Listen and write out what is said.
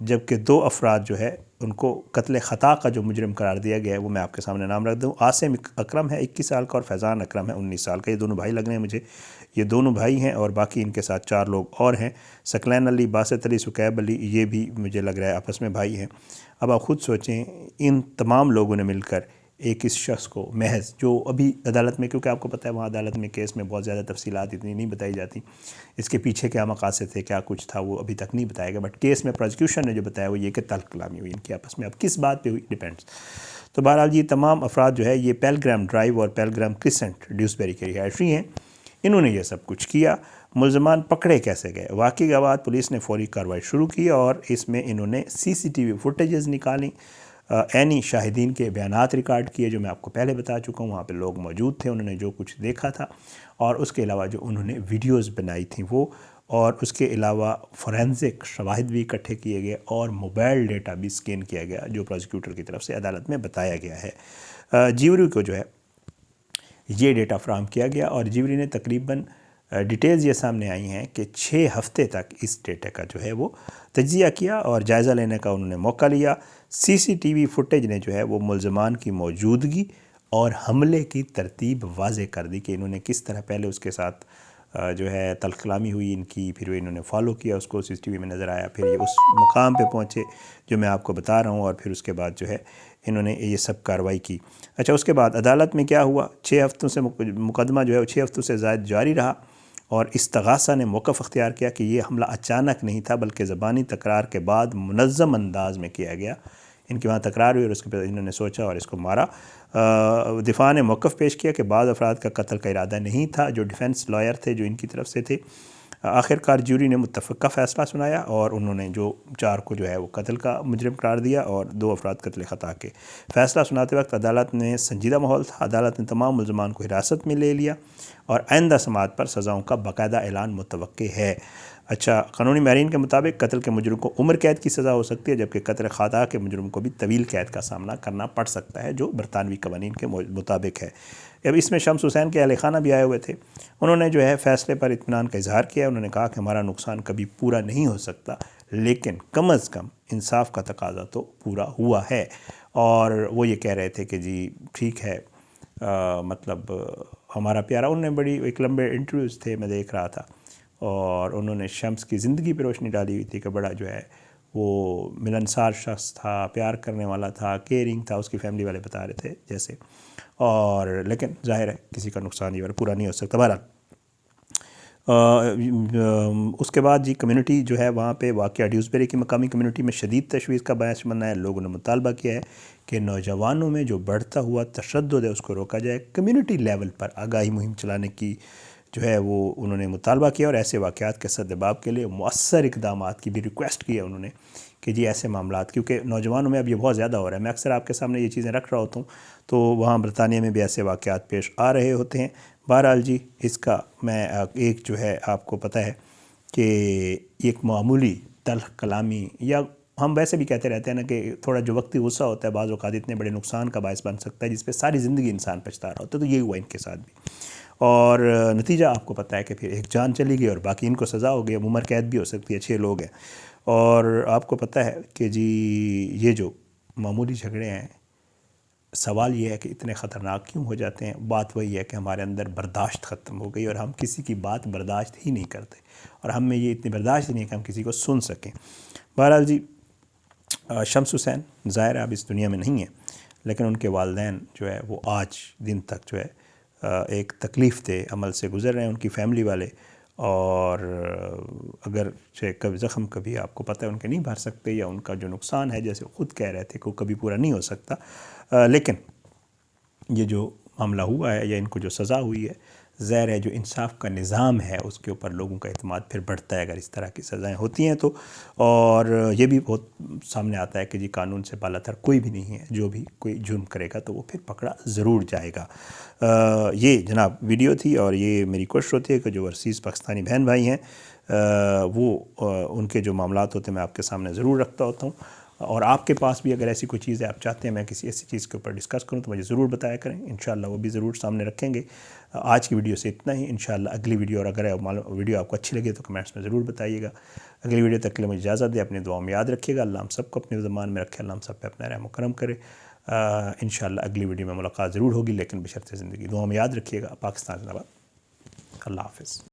جبکہ 2 افراد جو ہے ان کو قتل خطا کا جو مجرم قرار دیا گیا ہے وہ میں آپ کے سامنے نام رکھ دوں. عاصم اکرم ہے 21 سال کا اور فیضان اکرم ہے 19 سال کا. یہ دونوں بھائی لگ رہے ہیں مجھے. یہ دونوں بھائی ہیں اور باقی ان کے ساتھ 4 لوگ اور ہیں. ثقلین علی، باسط علی، ثقیب علی، یہ بھی مجھے لگ رہا ہے آپس میں بھائی ہیں. اب آپ خود سوچیں ان تمام لوگوں نے مل کر ایک اس شخص کو محض جو ابھی عدالت میں، کیونکہ آپ کو پتہ ہے وہاں عدالت میں کیس میں بہت زیادہ تفصیلات اتنی نہیں بتائی جاتی، اس کے پیچھے کیا مقاصد تھے، کیا کچھ تھا، وہ ابھی تک نہیں بتایا گیا. بٹ کیس میں پروسیکیوشن نے جو بتایا وہ یہ کہ تلخ کلامی ہوئی ان کی آپس میں. اب کس بات پہ ہوئی ڈیپینڈس. تو بہرحال یہ تمام افراد جو ہے یہ پیلگرام ڈرائیو اور پیلگرام کرسنٹ ڈیوسبری کے رہائشی ہیں. انہوں نے یہ سب کچھ کیا. ملزمان پکڑے کیسے گئے؟ واقعی کے بعد پولیس نے فوری کارروائی شروع کی اور اس میں انہوں نے CCTV فوٹیجز نکالیں، عینی شاہدین کے بیانات ریکارڈ کیے جو میں آپ کو پہلے بتا چکا ہوں. وہاں پہ لوگ موجود تھے، انہوں نے جو کچھ دیکھا تھا، اور اس کے علاوہ جو انہوں نے ویڈیوز بنائی تھیں وہ، اور اس کے علاوہ فورینزک شواہد بھی اکٹھے کیے گئے اور موبائل ڈیٹا بھی سکین کیا گیا جو پروسیکیوٹر کی طرف سے عدالت میں بتایا گیا ہے. جیوری کو جو ہے یہ ڈیٹا فراہم کیا گیا اور جیوری نے تقریباً ڈیٹیلز یہ سامنے آئی ہیں کہ 6 ہفتے تک اس ڈیٹا کا جو ہے وہ تجزیہ کیا اور جائزہ لینے کا انہوں نے موقع لیا. CCTV فوٹیج نے جو ہے وہ ملزمان کی موجودگی اور حملے کی ترتیب واضح کر دی کہ انہوں نے کس طرح پہلے اس کے ساتھ جو ہے تلخ کلامی ہوئی ان کی، پھر انہوں نے فالو کیا اس کو، CCTV میں نظر آیا، پھر یہ اس مقام پہ پہنچے جو میں آپ کو بتا رہا ہوں، اور پھر اس کے بعد جو ہے انہوں نے یہ سب کارروائی کی. اچھا، اس کے بعد عدالت میں کیا ہوا؟ 6 ہفتوں سے مقدمہ جو ہے وہ 6 ہفتوں سے زائد جاری رہا اور استغاثہ نے موقف اختیار کیا کہ یہ حملہ اچانک نہیں تھا بلکہ زبانی تکرار کے بعد منظم انداز میں کیا گیا. ان کی وہاں تکرار ہوئی اور اس کے بعد انہوں نے سوچا اور اس کو مارا. دفاع نے موقف پیش کیا کہ بعض افراد کا قتل کا ارادہ نہیں تھا جو ڈیفنس لائر تھے جو ان کی طرف سے تھے. آخرکار جیوری نے متفقہ فیصلہ سنایا اور انہوں نے جو 4 کو جو ہے وہ قتل کا مجرم قرار دیا اور 2 افراد قتل خطا کے. فیصلہ سناتے وقت عدالت نے سنجیدہ ماحول تھا. عدالت نے تمام ملزمان کو حراست میں لے لیا اور آئندہ سماعت پر سزاؤں کا باقاعدہ اعلان متوقع ہے. اچھا، قانونی معیارین کے مطابق قتل کے مجرم کو عمر قید کی سزا ہو سکتی ہے جبکہ قتل خطا کے مجرم کو بھی طویل قید کا سامنا کرنا پڑ سکتا ہے جو برطانوی قوانین کے مطابق ہے. اب اس میں شمس حسین کے اہل خانہ بھی آئے ہوئے تھے. انہوں نے جو ہے فیصلے پر اطمینان کا اظہار کیا. انہوں نے کہا کہ ہمارا نقصان کبھی پورا نہیں ہو سکتا لیکن کم از کم انصاف کا تقاضا تو پورا ہوا ہے. اور وہ یہ کہہ رہے تھے کہ جی ٹھیک ہے، مطلب ہمارا پیارا، انہوں نے بڑی ایک لمبے انٹرویوز تھے میں دیکھ رہا تھا اور انہوں نے شمس کی زندگی پہ روشنی ڈالی ہوئی تھی کہ بڑا جو ہے وہ ملنسار شخص تھا، پیار کرنے والا تھا، کیئرنگ تھا، اس کی فیملی والے بتا رہے تھے جیسے. اور لیکن ظاہر ہے کسی کا نقصان یہ پورا نہیں ہو سکتا. بہرحال اس کے بعد جی کمیونٹی جو ہے وہاں پہ واقعہ ڈیوسبری کی مقامی کمیونٹی میں شدید تشویش کا باعث بننا ہے. لوگوں نے مطالبہ کیا ہے کہ نوجوانوں میں جو بڑھتا ہوا تشدد ہے اس کو روکا جائے. کمیونٹی لیول پر آگاہی مہم چلانے کی جو ہے وہ انہوں نے مطالبہ کیا اور ایسے واقعات کے سدباب کے لیے مؤثر اقدامات کی بھی ریکویسٹ کی ہے انہوں نے کہ جی ایسے معاملات، کیونکہ نوجوانوں میں اب یہ بہت زیادہ ہو رہا ہے. میں اکثر آپ کے سامنے یہ چیزیں رکھ رہا ہوتا ہوں تو وہاں برطانیہ میں بھی ایسے واقعات پیش آ رہے ہوتے ہیں. بہرحال جی اس کا میں ایک جو ہے آپ کو پتہ ہے کہ ایک معمولی تلخ کلامی، یا ہم ویسے بھی کہتے رہتے ہیں نا کہ تھوڑا جو وقتی غصہ ہوتا ہے بعض اوقات اتنے بڑے نقصان کا باعث بن سکتا ہے جس پہ ساری زندگی انسان پچھتا رہا ہوتا ہے. تو یہی ہوا ان کے ساتھ بھی اور نتیجہ آپ کو پتہ ہے کہ پھر ایک جان چلی گئی اور باقی ان کو سزا ہو گئی. عمر قید بھی ہو سکتی ہے، 6 لوگ ہیں. اور آپ کو پتہ ہے کہ جی یہ جو معمولی جھگڑے ہیں، سوال یہ ہے کہ اتنے خطرناک کیوں ہو جاتے ہیں؟ بات وہی ہے کہ ہمارے اندر برداشت ختم ہو گئی اور ہم کسی کی بات برداشت ہی نہیں کرتے اور ہم میں یہ اتنی برداشت ہی نہیں ہے کہ ہم کسی کو سن سکیں. بہرحال جی شمس حسین ظاہر اب اس دنیا میں نہیں ہے لیکن ان کے والدین جو ہے وہ آج دن تک جو ہے ایک تکلیف دہ عمل سے گزر رہے ہیں، ان کی فیملی والے. اور اگر کبھی زخم کبھی آپ کو پتہ ہے ان کے نہیں بھر سکتے یا ان کا جو نقصان ہے جیسے خود کہہ رہے تھے کہ وہ کبھی پورا نہیں ہو سکتا، لیکن یہ جو معاملہ ہوا ہے یا ان کو جو سزا ہوئی ہے، ظاہر ہے جو انصاف کا نظام ہے اس کے اوپر لوگوں کا اعتماد پھر بڑھتا ہے اگر اس طرح کی سزائیں ہوتی ہیں تو. اور یہ بھی بہت سامنے آتا ہے کہ جی قانون سے بالا تر کوئی بھی نہیں ہے، جو بھی کوئی جرم کرے گا تو وہ پھر پکڑا ضرور جائے گا. یہ جناب ویڈیو تھی اور یہ میری کوشش ہوتی ہے کہ جو ورسیز پاکستانی بہن بھائی ہیں وہ ان کے جو معاملات ہوتے ہیں میں آپ کے سامنے ضرور رکھتا ہوتا ہوں. اور آپ کے پاس بھی اگر ایسی کوئی چیز ہے آپ چاہتے ہیں میں کسی ایسی چیز کے اوپر ڈسکس کروں تو مجھے ضرور بتایا کریں، انشاءاللہ وہ بھی ضرور سامنے رکھیں گے۔ آج کی ویڈیو سے اتنا ہی، انشاءاللہ اگلی ویڈیو، اور اگر ویڈیو آپ کو اچھی لگے تو کمنٹس میں ضرور بتائیے گا۔ اگلی ویڈیو تک کے لیے مجھے اجازت دے، اپنی دعاؤں میں یاد رکھیے گا، اللہ ہم سب کو اپنے زمان میں رکھے، اللہ ہم سب پہ اپنا رحم و کرم کرے۔ انشاءاللہ اگلی ویڈیو میں ملاقات ضرور ہوگی، لیکن بشرط زندگی، دعاؤں میں یاد رکھیے گا۔ پاکستان زندہ باد، اللہ حافظ۔